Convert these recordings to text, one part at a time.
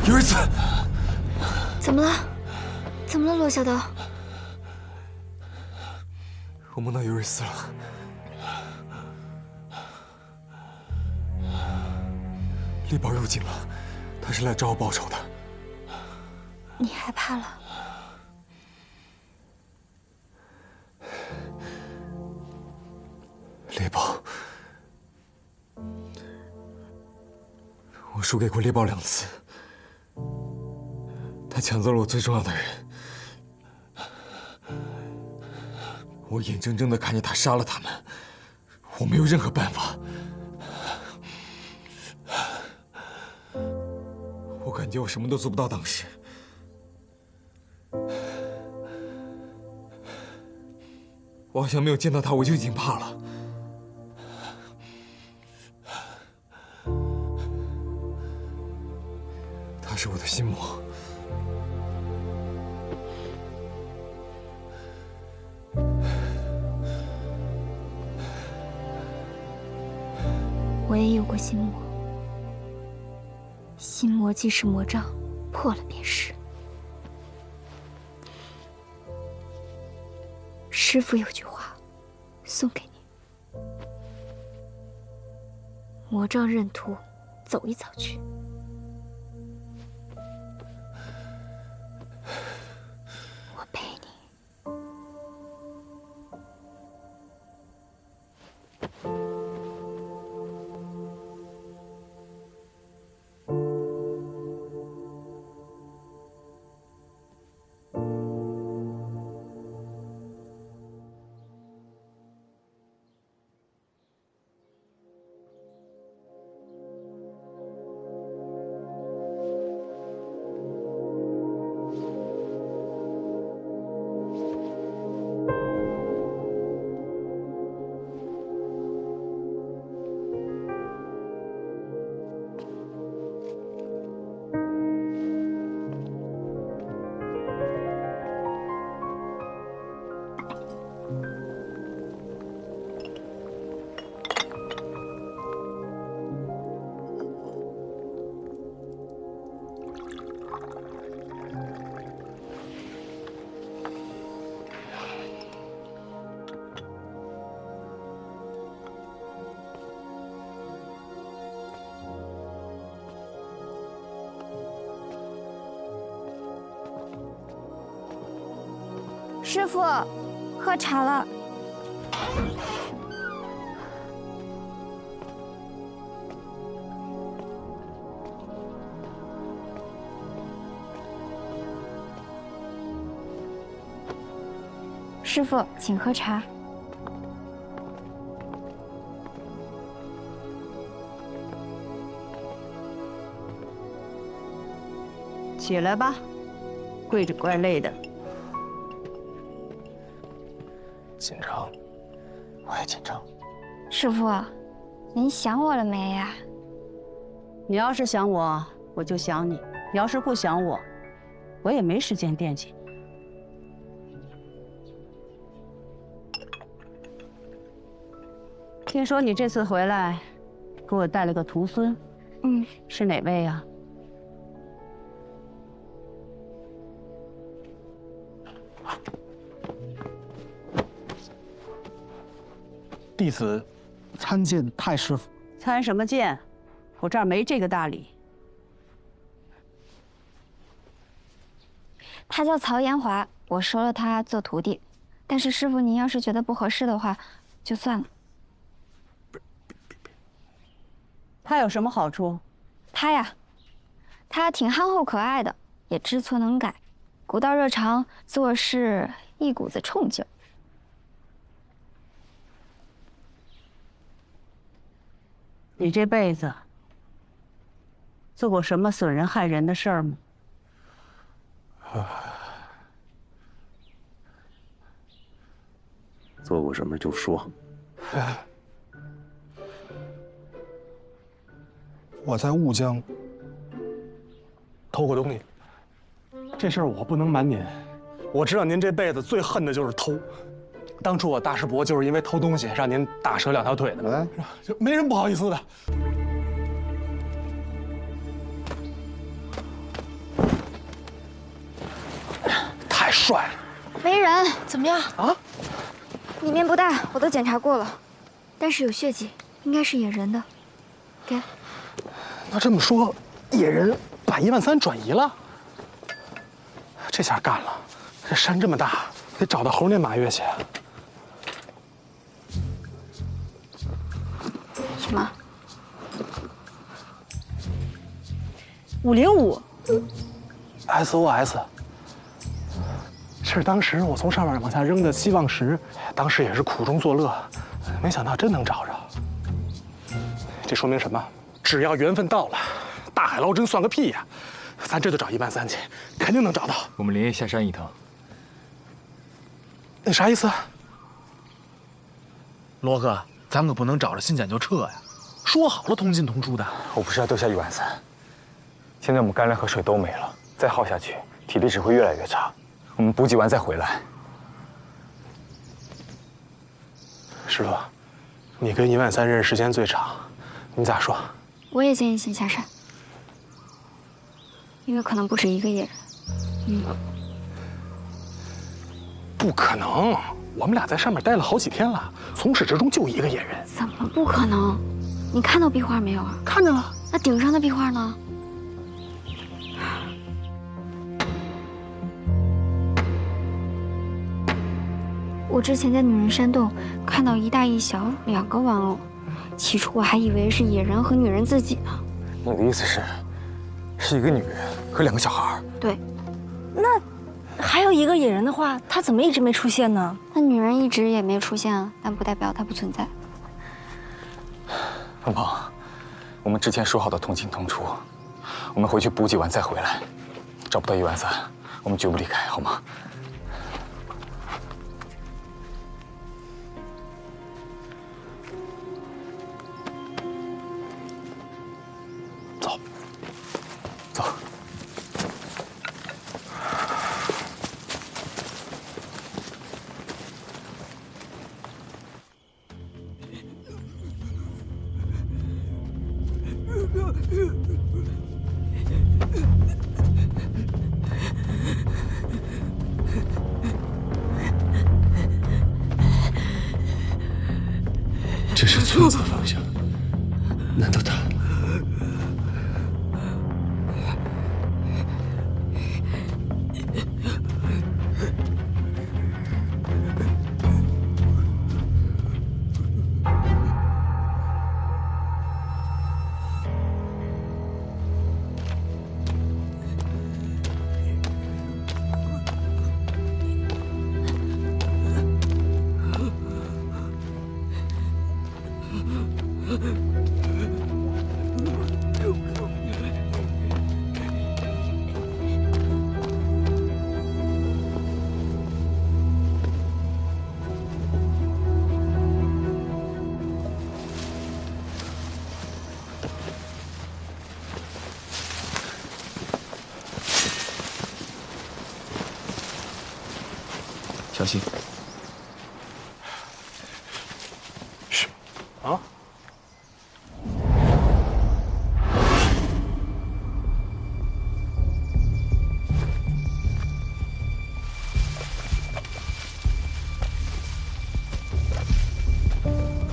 有一次，怎么了？怎么了，罗小刀？我梦到有人死了。猎豹入境了，他是来找我报仇的。你害怕了？猎豹，我输给过猎豹2次。他抢走了我最重要的人，我眼睁睁地看着他杀了他们，我没有任何办法。我感觉我什么都做不到。当时，我好像没有见到他，我就已经怕了。他是我的心魔。我也有过心魔，心魔既是魔障，破了便是。师父有句话，送给你：魔障任途，走一遭去。我陪你。师父，喝茶了。师父，请喝茶。起来吧，跪着怪累的。紧张，我也紧张。师父，您想我了没呀？你要是想我，我就想你；你要是不想我，我也没时间惦记你。听说你这次回来，给我带了个徒孙，是哪位呀？弟子参见太师傅。参什么见？我这儿没这个大礼。他叫曹延华，我收了他做徒弟。但是师傅，您要是觉得不合适的话，就算了。他有什么好处？他呀，他挺憨厚可爱的，也知错能改，古道热肠，做事一股子冲劲儿。你这辈子做过什么损人害人的事儿吗？做过什么就说。我在兀江偷过东西，这事儿我不能瞒您。我知道您这辈子最恨的就是偷。当初我大师伯就是因为偷东西让您大折2条腿的，就没人不好意思的。帅。没人，怎么样啊？里面不大，我都检查过了，但是有血迹，应该是野人的。给。那这么说，野人把13000转移了？这下干了！这山这么大，得找到猴年马月去。什么？505。SOS。是当时我从上面往下扔的希望石，当时也是苦中作乐，没想到真能找着。这说明什么？只要缘分到了，大海捞针算个屁呀！咱这就找13000去，肯定能找到。我们连夜下山一趟。那啥意思？罗哥，咱可不能找着新捡就撤呀！说好了同进同出的。我不是要丢下13000，现在我们干粮和水都没了，再耗下去，体力只会越来越差。我们补给完再回来。师傅，你跟13000认识时间最长，你咋说？我也建议先下山，因为可能不止一个野人。不可能，我们俩在上面待了好几天了，从始至终就一个野人。怎么不可能？你看到壁画没有啊？看见了。那顶上的壁画呢？我之前在女人山洞看到一大一小2个玩偶，起初我还以为是野人和女人自己呢。你的意思是一个女人和2个小孩？对。那还有一个野人的话，他怎么一直没出现呢？那女人一直也没出现啊，但不代表她不存在。鹏鹏，我们之前说好的同进同出，我们回去补给完再回来。找不到13000，我们绝不离开，好吗？走，走。这是村子方向，难道他？小心！是，啊？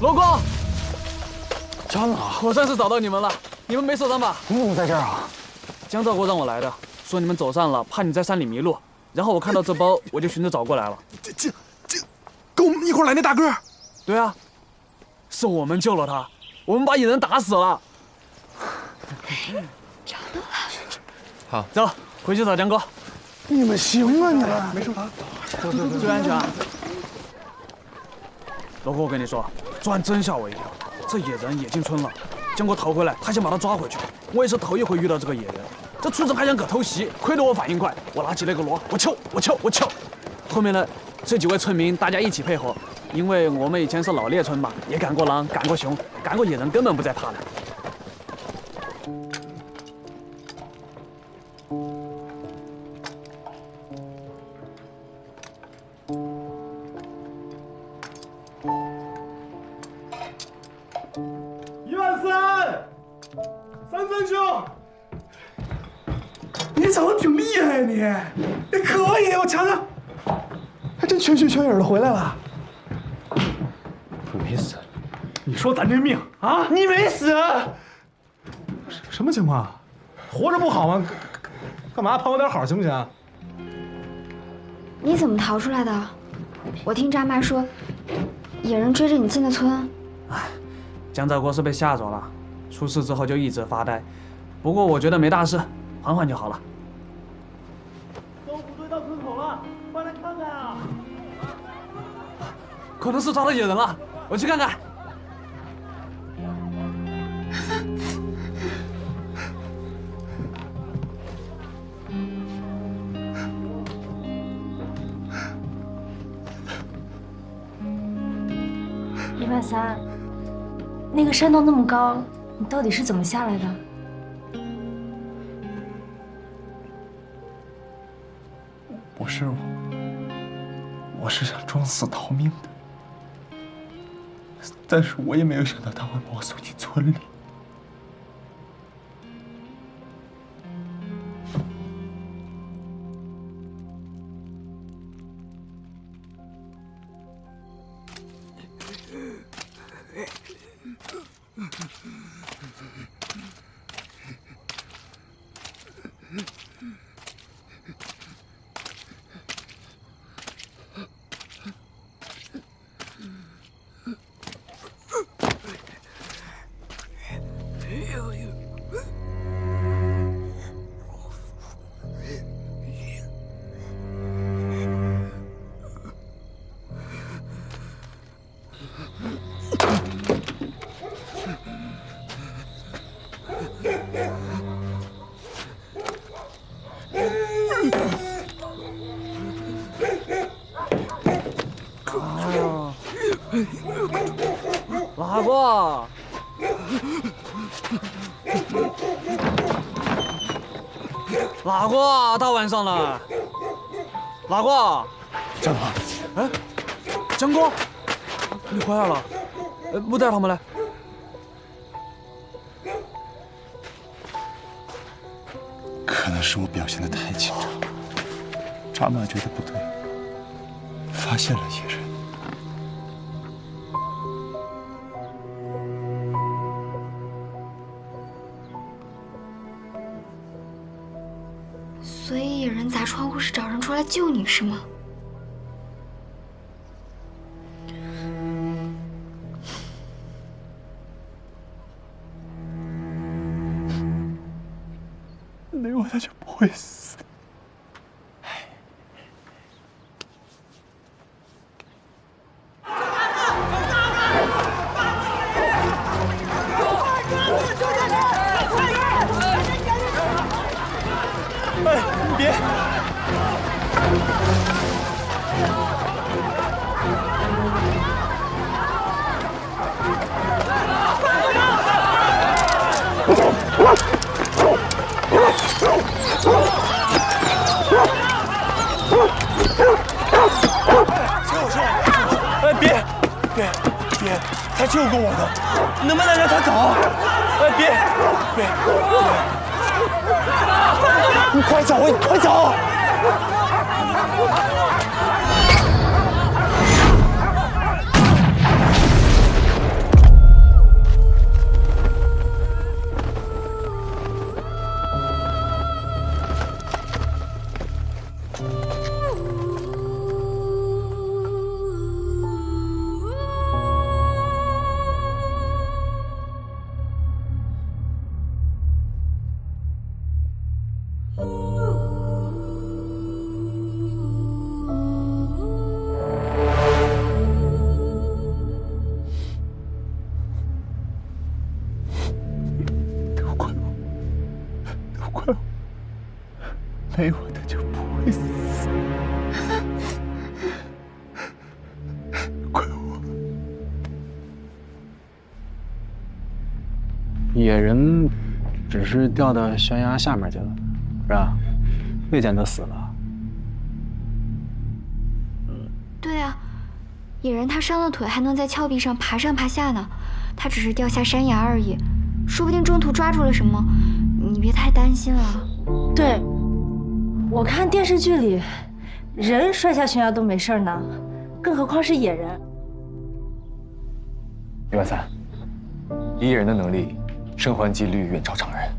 罗哥，张老，我算是找到你们了，你们没受伤吧？你怎么在这儿啊？江兆国让我来的，说你们走散了，怕你在山里迷路。然后我看到这包，我就寻着找过来了。这，跟我们一块来那大个？对啊，是我们救了他，我们把野人打死了。找到了。好，走，回去找江哥。你们行啊，你们没事吧？注意安全啊！罗哥，我跟你说，昨晚真吓我一跳，这野人也进村了。江哥逃回来，他想把他抓回去。我也是头一回遇到这个野人。这村长还想搁偷袭，亏得我反应快，我拿起那个锣，我敲。后面呢，这几位村民大家一起配合，因为我们以前是老猎村嘛，也赶过狼，赶过熊，赶过野人，根本不在怕的。13000，33兄。你长得挺厉害，你可以，我瞧瞧。还真全虚全影的回来了。没死，你说咱这命啊，你没死，什么情况？活着不好吗？干嘛跑我点好行不行？你怎么逃出来的？我听张妈说，野人追着你进了村。江兆国是被吓着了，出事之后就一直发呆。不过我觉得没大事，缓缓就好了。搜捕队到村口了，快来看看啊！可能是抓到野人了，我去看看。130，那个山洞那么高，你到底是怎么下来的？不是我是想装死逃命的，但是我也没有想到他会把我送进村里。老郭，老郭，大晚上了，老郭，江哥，哎，江哥，你回来了，不带他们来？可能是我表现得太紧张，扎马觉得不对，发现了野人。所以野人砸窗户是找人出来救你，是吗？没我他就不会死。哎，你别！哎，别！他救过我的，能不能让他走？哎，别！你快走！你快走！没我他就不会死，怪我。野人只是掉到悬崖下面去了，是吧？未见得死了。对啊，野人他伤了腿，还能在峭壁上爬上爬下呢。他只是掉下山崖而已，说不定中途抓住了什么。你别太担心了。对，我看电视剧里，人摔下悬崖都没事呢，更何况是野人。余万三，一人的能力，生还几率远超常人。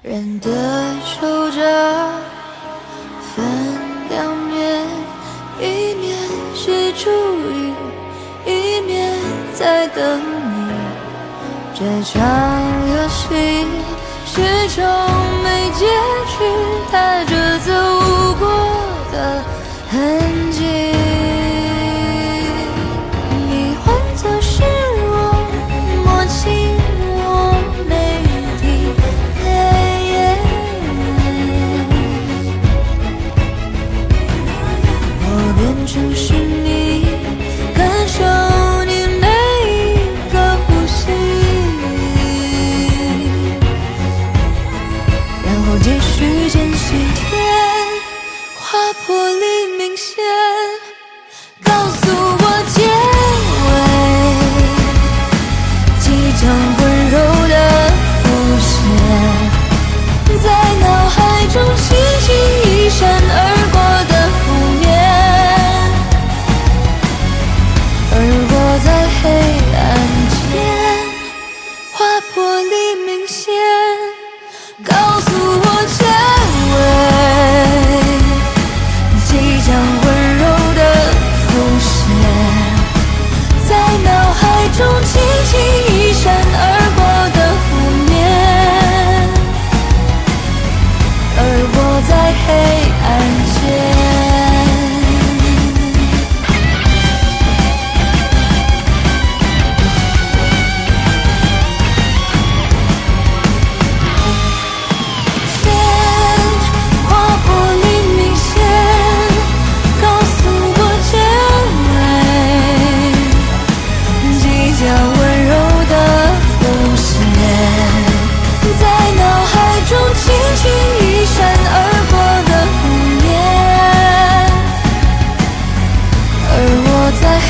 人的守着分两面，一面是注意，一面在等你。这场游戏始终没结局，带着走过的痕迹。你换作是我，默契我没提。我变成是你，感受你每一个呼吸，然后继续渐行。天划破黎明线，告诉我结尾，即将温柔的浮现，在脑海中轻轻一闪而过的负面，而我在黑暗间划破黎明线，告诉我结尾，即将温柔的浮现，在脑海中轻轻一闪而过的负面，而我在黑暗间。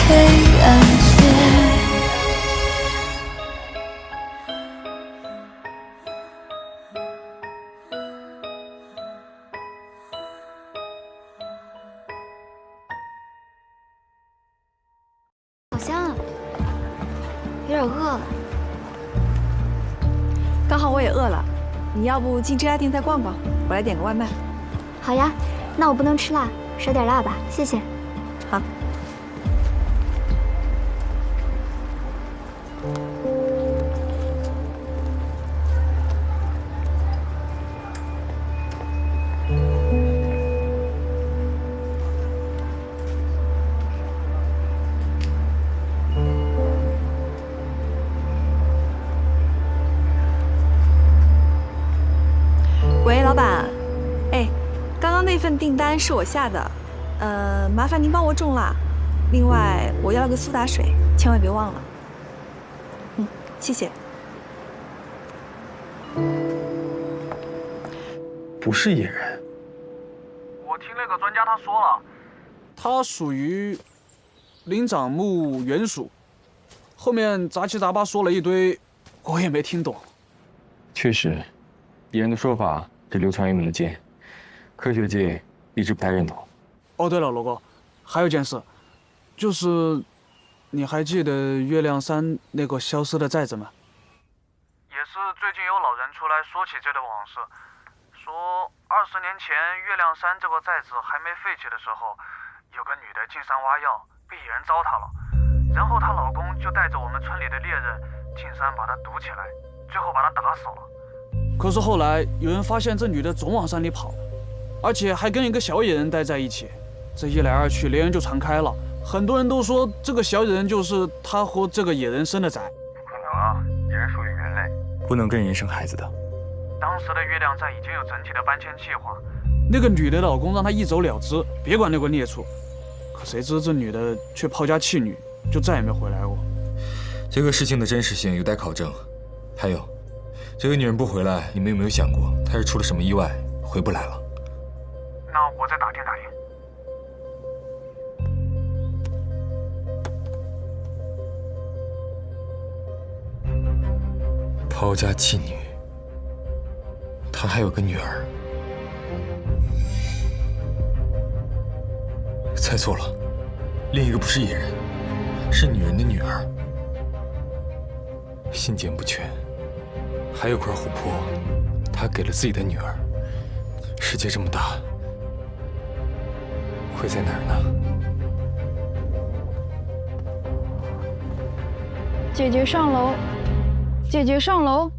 黑暗间，好香啊，有点饿了。刚好我也饿了，你要不进这家店再逛逛，我来点个外卖。好呀，那我不能吃辣，少点辣吧，谢谢。好。份订单是我下的，麻烦您帮我种了。另外，我要了个苏打水，千万别忘了。谢谢。不是野人。我听那个专家他说了，它属于灵长目原属。后面杂七杂八说了一堆，我也没听懂。确实，野人的说法只流传于民间，科学界一直不太认同。哦，对了，罗哥，还有件事，就是你还记得月亮山那个消失的寨子吗？也是最近有老人出来说起这段往事，说20年前月亮山这个寨子还没废弃的时候，有个女的进山挖药，被野人糟蹋了，然后她老公就带着我们村里的猎人进山把她堵起来，最后把她打死了。可是后来有人发现这女的总往山里跑，而且还跟一个小野人待在一起，这一来二去连人就传开了，很多人都说这个小野人就是她和这个野人生的崽。不可能啊，野人属于人类，不能跟人生孩子的。当时的月亮寨已经有整体的搬迁计划，那个女的老公让她一走了之，别管那个孽畜。可谁知这女的却抛家弃女，就再也没回来过。这个事情的真实性有待考证。还有，这个女人不回来，你们有没有想过，她是出了什么意外回不来了？那我再打听打听。抛家弃女，她还有个女儿。猜错了，另一个不是野人，是女人的女儿。信件不全，还有块琥珀，他给了自己的女儿。世界这么大，会在哪儿呢？姐姐上楼，姐姐上楼。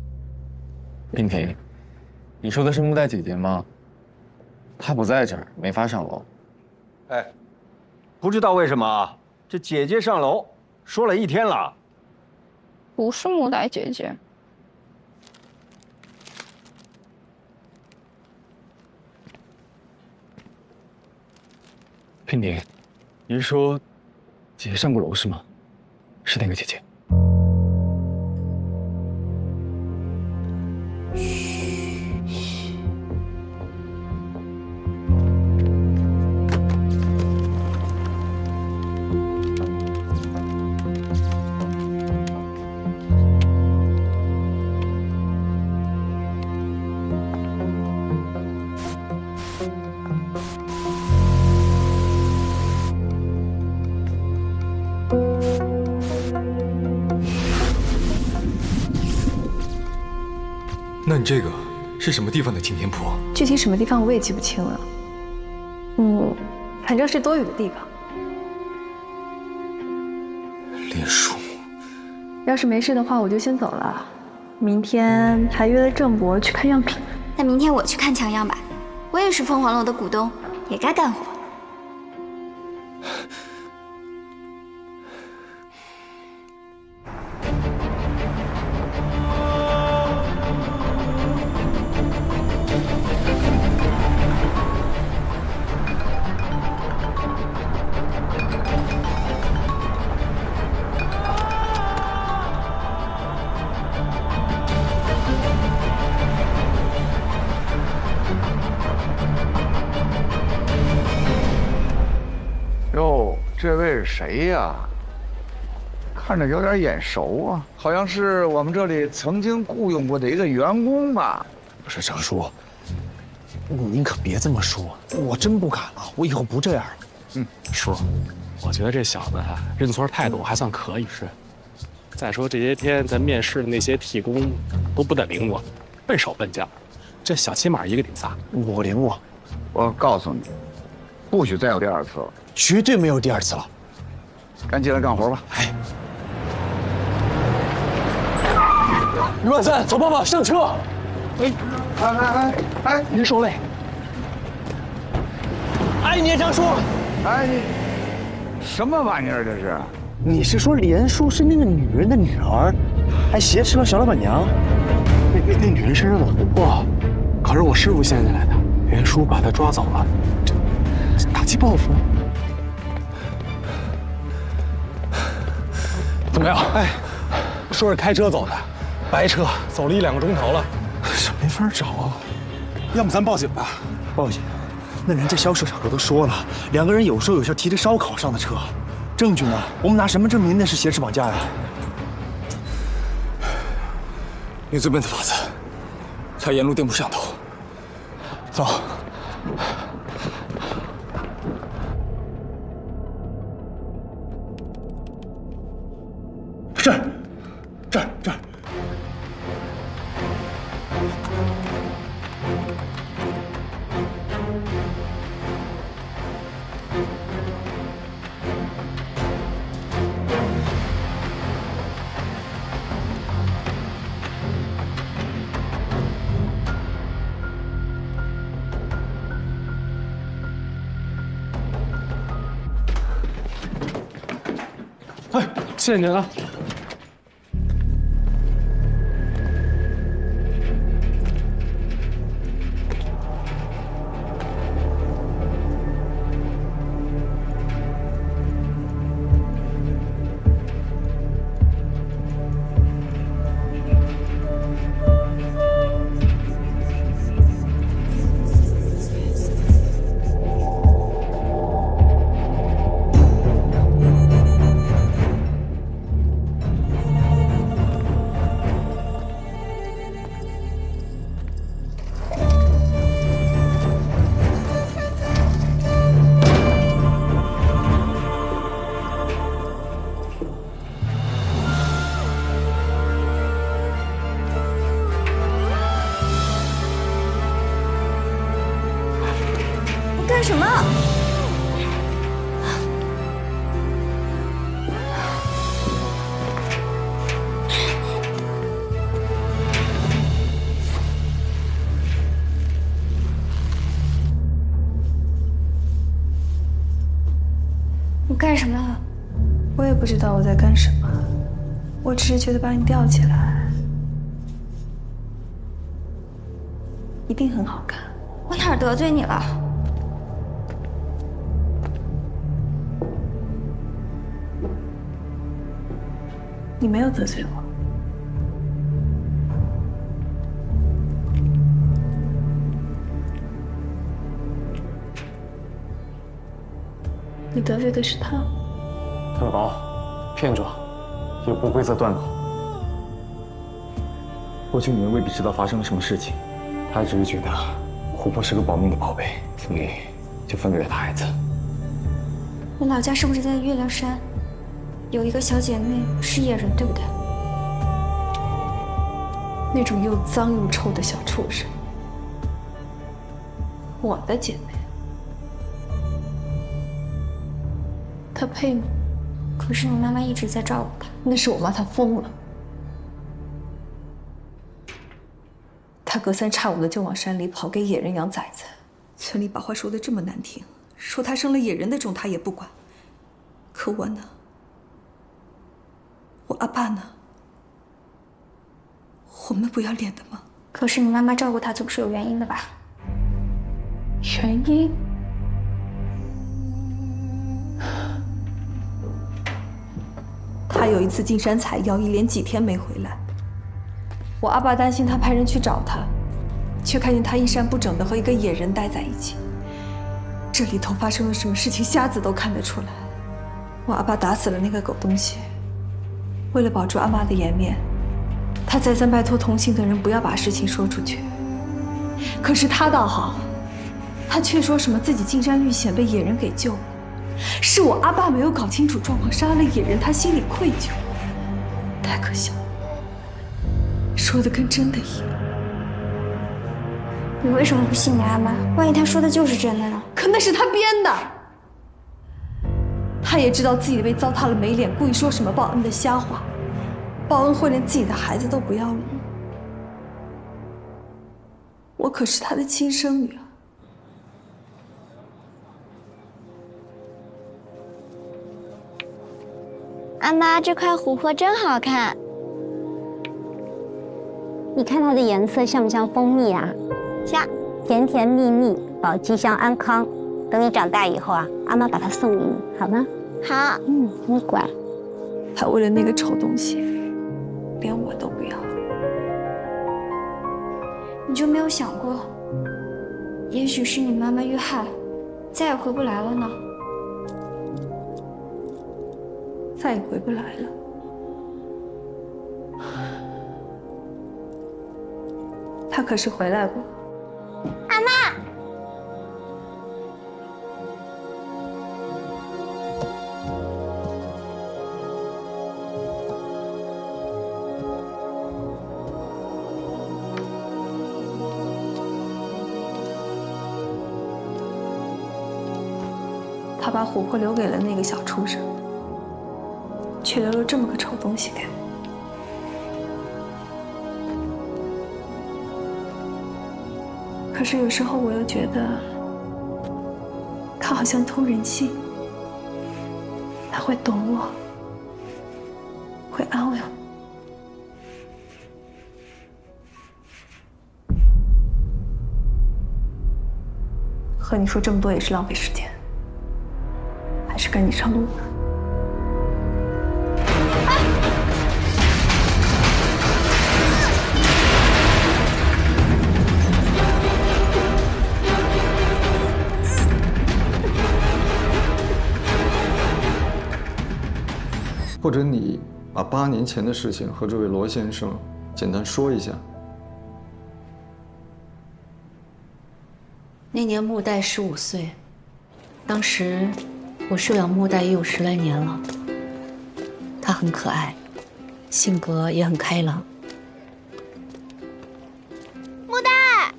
冰婷，你说的是木代姐姐吗？她不在这儿，没法上楼。哎，不知道为什么这姐姐上楼说了一天了。不是木代姐姐。冰婷，你是说姐姐上过楼是吗？是那个姐姐。那你这个是什么地方的擎天坡？具体什么地方我也记不清了。反正是多雨的地方。莲树，要是没事的话，我就先走了。明天还约了郑博去看样品。那明天我去看抢样吧，我也是凤凰楼的股东，也该干活。哟，这位是谁呀？看着有点眼熟啊，好像是我们这里曾经雇佣过的一个员工吧？不是程叔，您可别这么说，我真不敢了，我以后不这样了。叔，我觉得这小子认错态度还算可以。是，再说这些天咱面试的那些替工都不带领我，笨手笨脚，这小起码一个顶仨。我领我，我告诉你，不许再有第二次了。绝对没有第二次了，赶紧来干活吧！哎，于万三，走吧，上车！哎，您受累。哎，聂张叔，哎，你什么玩意儿这是？你是说莲叔是那个女人的女儿，还挟持了小老板娘？那女人身上的琥珀，可是我师傅献下来的。袁叔把他抓走了，这打击报复。怎么样？哎，说是开车走的，白车，走了1、2个钟头了，这没法找啊。要么咱报警吧。报警？那人家肖社长可都说了，2个人有说有笑提着烧烤上的车，证据呢？我们拿什么证明那是挟持绑架呀？用最笨的法子，他沿路电部摄像头。走。这儿。哎，谢谢您啊。干什么？你干什么了？我也不知道我在干什么，我只是觉得把你吊起来，一定很好看。我哪儿得罪你了？你没有得罪我。你得罪的是他。特高，骗状，有不规则断口。过去你们未必知道发生了什么事情，他只是觉得琥珀是个保命的宝贝，所以就分给了他孩子。你老家是不是在月亮山？有一个小姐妹是野人，对不对？那种又脏又臭的小畜生。我的姐妹，她配吗？可是你妈妈一直在照顾她。那是我妈，她疯了。她隔三差五的就往山里跑，给野人养崽子。村里把话说的这么难听，说她生了野人的种，她也不管。可我呢？我阿爸呢？我们不要脸的吗？可是你妈妈照顾她总是有原因的吧？原因？他有一次进山采药，一连几天没回来。我阿爸担心他派人去找他，却看见他衣衫不整的和一个野人待在一起。这里头发生了什么事情，瞎子都看得出来。我阿爸打死了那个狗东西，为了保住阿妈的颜面，他再三拜托同行的人不要把事情说出去。可是他倒好，他却说什么自己进山遇险被野人给救了，是我阿爸没有搞清楚状况杀了野人，他心里愧疚，太可笑了，说的跟真的一样。你为什么不信你阿妈？万一她说的就是真的呢？可那是他编的。他也知道自己被糟蹋了没脸，故意说什么报恩的瞎话，报恩会连自己的孩子都不要了吗？我可是他的亲生女儿。阿妈，这块琥珀真好看，你看它的颜色像不像蜂蜜啊？像。甜甜蜜蜜，保吉祥安康。等你长大以后啊，阿妈把它送给你，好吗？好。你乖。他为了那个丑东西，连我都不要。你就没有想过，也许是你妈妈遇害，再也回不来了呢？再也回不来了。他可是回来过。阿妈。他把琥珀留给了那个小畜生，却留了这么个丑东西给我。可是有时候我又觉得，他好像通人性，他会懂我，会安慰我。和你说这么多也是浪费时间。还是跟你上路吧。或者你把8年前的事情和这位罗先生简单说一下。那年穆代15岁，当时我收养穆代也有10来年了。他很可爱，性格也很开朗。穆代，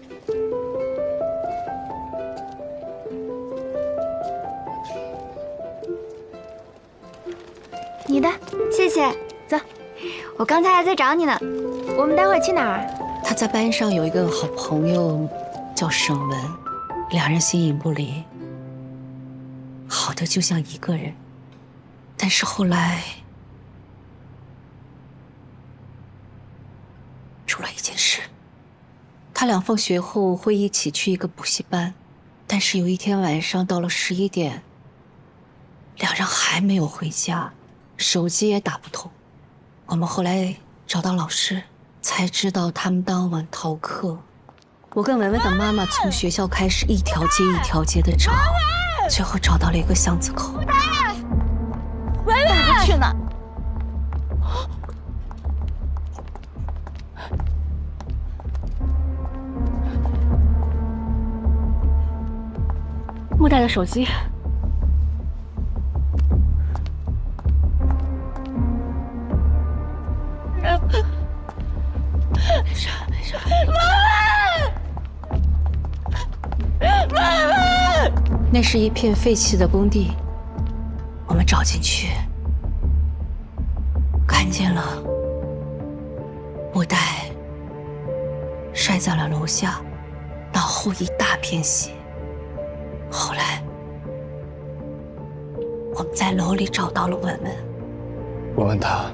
你的，谢谢。走，我刚才还在找你呢。我们待会儿去哪儿？他在班上有一个好朋友，叫沈文，两人形影不离，好的就像一个人。但是后来出了一件事，他俩放学后会一起去一个补习班，但是有一天晚上到了11点，两人还没有回家，手机也打不通。我们后来找到老师，才知道他们当晚逃课。我跟文文的妈妈从学校开始一条街一条街的找，最后找到了一个巷子口。文文去呢？穆代的手机。没事，没事。文文，那是一片废弃的工地，我们找进去，看见了穆代摔在了楼下，脑后一大片血。后来我们在楼里找到了文文，我问他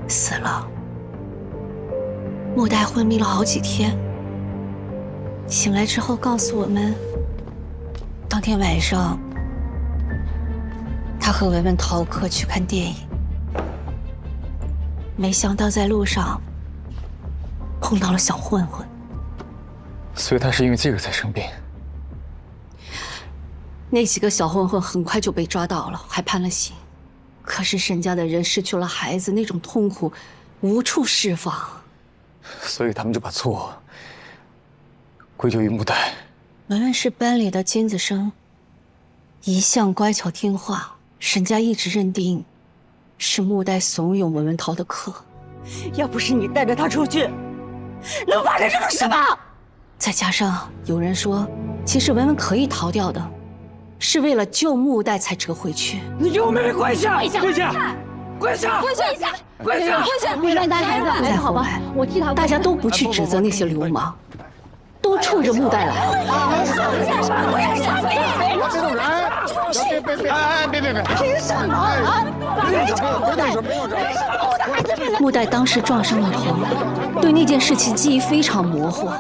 死了。穆代昏迷了好几天，醒来之后告诉我们，当天晚上他和文文逃课去看电影，没想到在路上碰到了小混混，所以他是因为这个才生病。那几个小混混很快就被抓到了，还判了刑。可是沈家的人失去了孩子，那种痛苦无处释放，所以他们就把错归咎于穆代。文文是班里的尖子生，一向乖巧听话，沈家一直认定是穆代怂恿文文逃的课。要不是你带着他出去，能发生这种事吗？再加上有人说，其实文文可以逃掉的，是为了救穆代才折回去。你给我妹妹跪下！跪下！跪下！跪下！跪下！跪下！跪下！别乱带孩子，再后来，我替他，大家都不去指责那些流氓，都冲着穆代来。别！凭什么？穆代当时撞伤了头，对那件事情记忆非常模糊。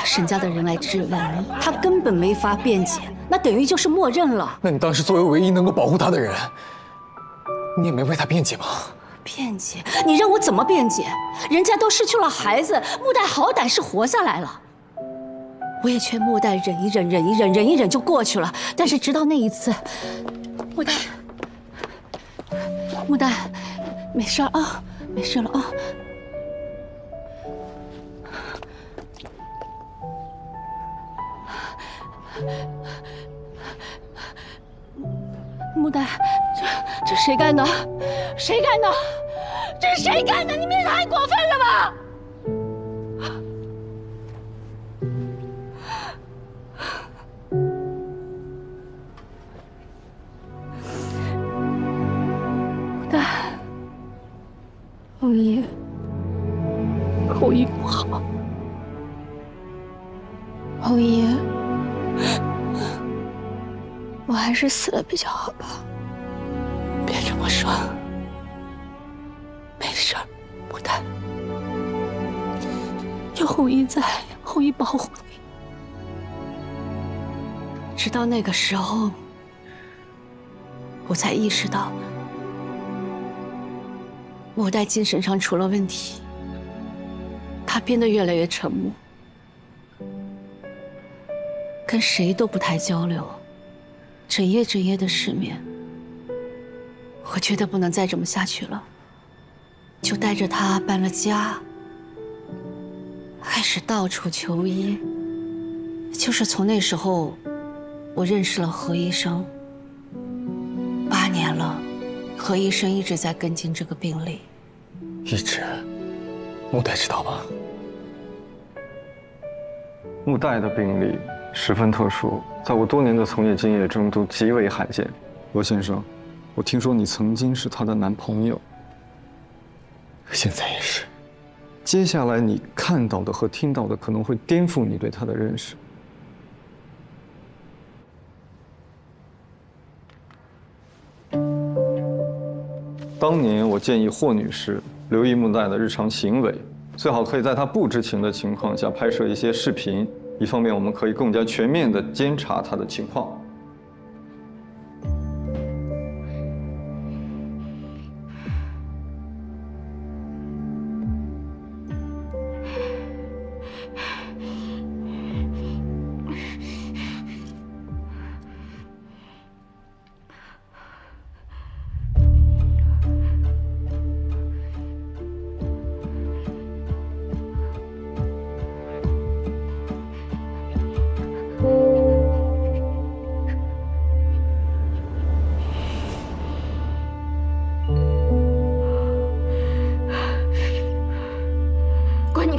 沈家的人来质问，他根本没法辩解，那等于就是默认了。那你当时作为唯一能够保护他的人，你也没为他辩解吗？辩解？你让我怎么辩解？人家都失去了孩子，穆代好歹是活下来了。我也劝穆代忍一忍，忍一忍，忍一忍就过去了。但是直到那一次，穆代，没事啊，没事了啊。穆代，这谁干的？谁干的？这是谁干的？你们也太过分了吧！穆代，后羿不好，后羿。我还是死了比较好吧。别这么说，没事儿，穆代，有后羿在，后羿保护你。直到那个时候，我才意识到，穆代精神上出了问题，他变得越来越沉默，跟谁都不太交流。整夜的失眠，我觉得不能再这么下去了，就带着他搬了家，开始到处求医。就是从那时候，我认识了何医生。8年了，何医生一直在跟进这个病例。一直，穆代知道吗？穆代的病例十分特殊，在我多年的从业经验中都极为罕见。罗先生，我听说你曾经是她的男朋友，现在也是。接下来你看到的和听到的可能会颠覆你对她的认识。当年我建议霍女士留意穆代的日常行为，最好可以在她不知情的情况下拍摄一些视频。一方面，我们可以更加全面地监察他的情况。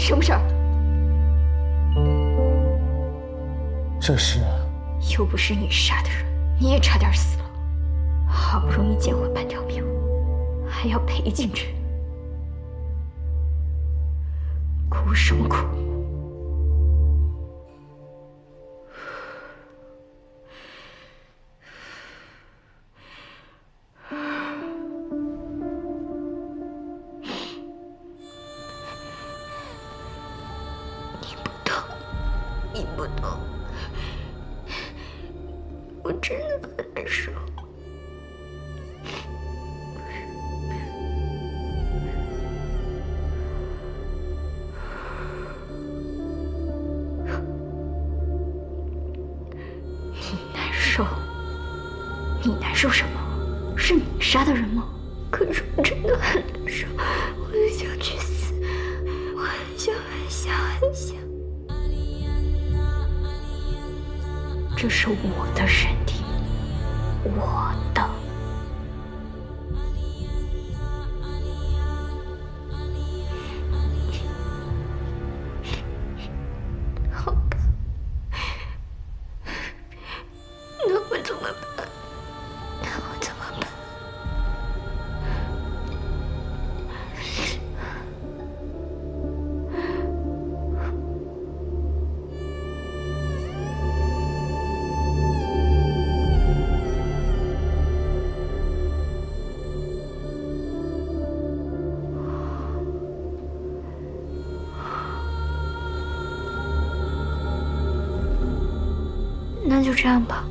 什么事儿？这是……又不是你杀的人，你也差点死了。好不容易捡回半条命，还要赔进去，哭什么哭？你不懂，我真的很难受。你难受？你难受什么？是你杀的人吗？可是我真的很难受，我很想去死，我很想很想很想。这是我的身体，我的。好吧，那我怎么办？那我怎么办？那就这样吧。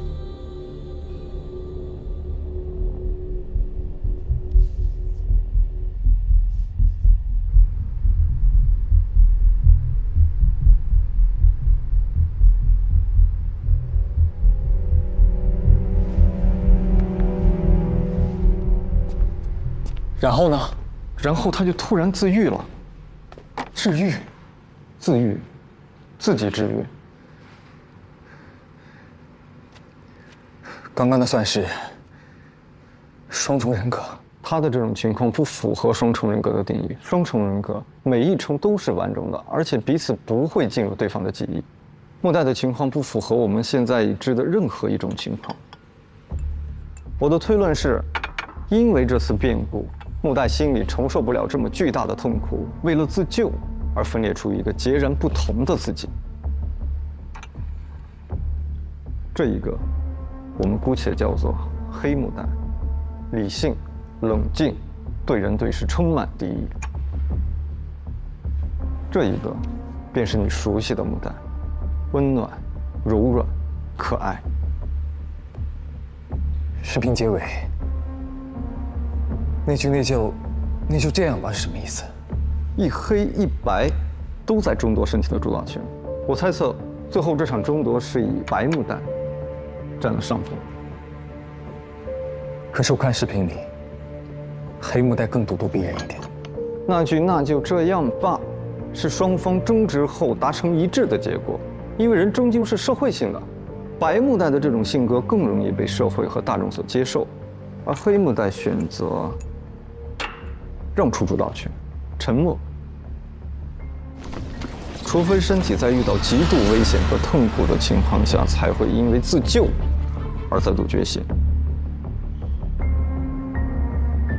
然后呢？然后他就突然自愈了，治愈，自愈，自己治愈。刚刚那算是双重人格。他的这种情况不符合双重人格的定义。双重人格每一重都是完整的，而且彼此不会进入对方的记忆。莫代的情况不符合我们现在已知的任何一种情况。我的推论是，因为这次变故，莫代心里承受不了这么巨大的痛苦，为了自救而分裂出一个截然不同的自己。这一个，我们姑且叫做黑木代，理性、冷静，对人对事充满敌意。这一个，便是你熟悉的木代，温暖、柔软、可爱。视频结尾，那句“那就这样吧”是什么意思？一黑一白，都在争夺身体的主导权。我猜测，最后这场争夺是以白木代占了上风。可是我看视频里，黑木代更咄咄逼人一点。那句“那就这样吧”，是双方争执后达成一致的结果。因为人终究是社会性的，白木代的这种性格更容易被社会和大众所接受，而黑木代选择让出主导权，沉默。除非身体在遇到极度危险和痛苦的情况下，才会因为自救而再度觉醒。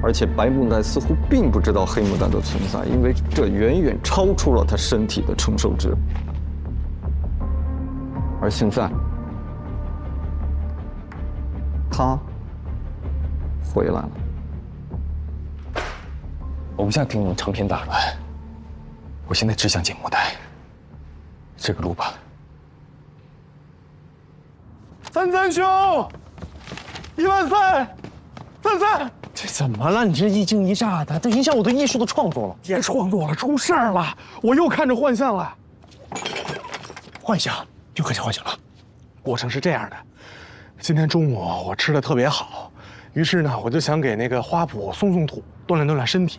而且白木代似乎并不知道黑木代的存在，因为这远远超出了他身体的承受值。而现在，他回来了。我不想听你们长篇大论，我现在只想见木代。这个路吧。三兄，13000，33。这怎么了？你这一惊一乍的，这影响我对艺术的创作了。别创作了，出事儿了！我又看着幻象了。幻想？又开始幻想了。过程是这样的，今天中午我吃的特别好，于是呢，我就想给那个花圃松土，锻炼锻炼身体。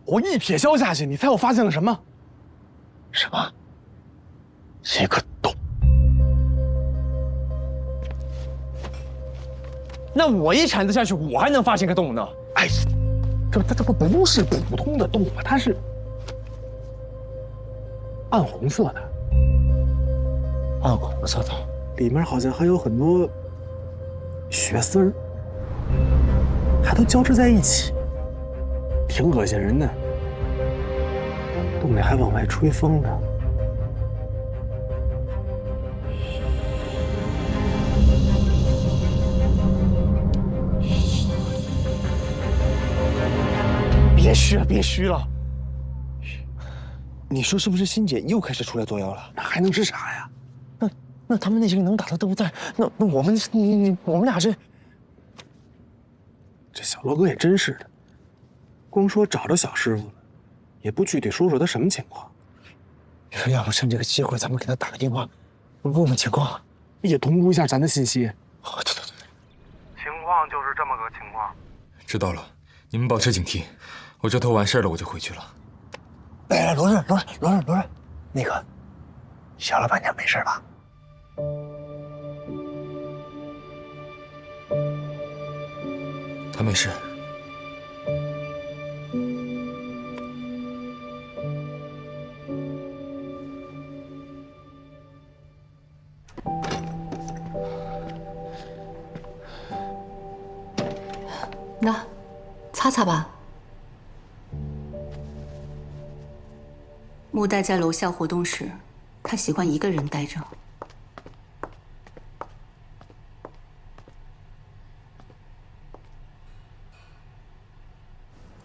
我一撇削下去，你猜我发现了什么？什么？一个洞。那我一铲子下去，我还能发现个洞呢？哎，这不是普通的洞啊，它是暗红色的。暗红色的，里面好像还有很多血丝儿，还都交织在一起，挺恶心人的。洞里还往外吹风呢。别虚了！你说是不是欣姐又开始出来作妖了？那还能是啥呀？那他们那些个能打的都在，那我们我们俩这小罗哥也真是的，光说找着小师傅了，也不具体说说他什么情况。要不趁这个机会，咱们给他打个电话，问问情况，也同步一下咱的信息。对。情况就是这么个情况。知道了，你们保持警惕。我这头完事了，我就回去了。哎，罗润，那个小老板娘没事吧？他没事。那，擦擦吧。木代在楼下活动时，他喜欢一个人待着。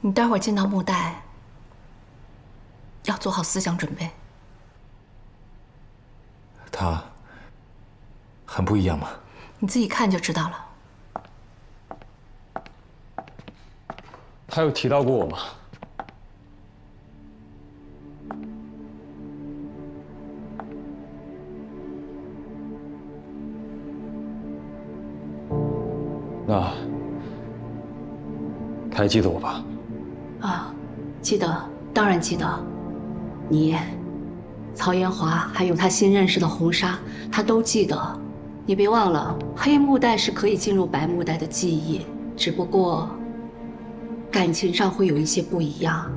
你待会儿见到木代，要做好思想准备。他很不一样吗？你自己看就知道了。他有提到过我吗？那他还记得我吧？啊，记得，当然记得。你、曹延华，还有他新认识的红纱，他都记得。你别忘了，黑木袋是可以进入白木袋的记忆，只不过感情上会有一些不一样。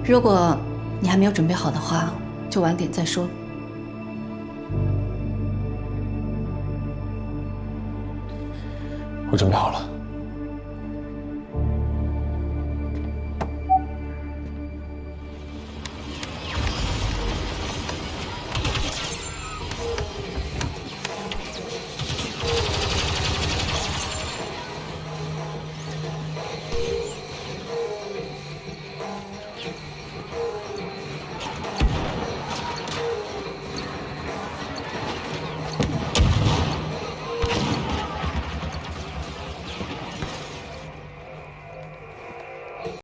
如果你还没有准备好的话，就晚点再说。我准备好了。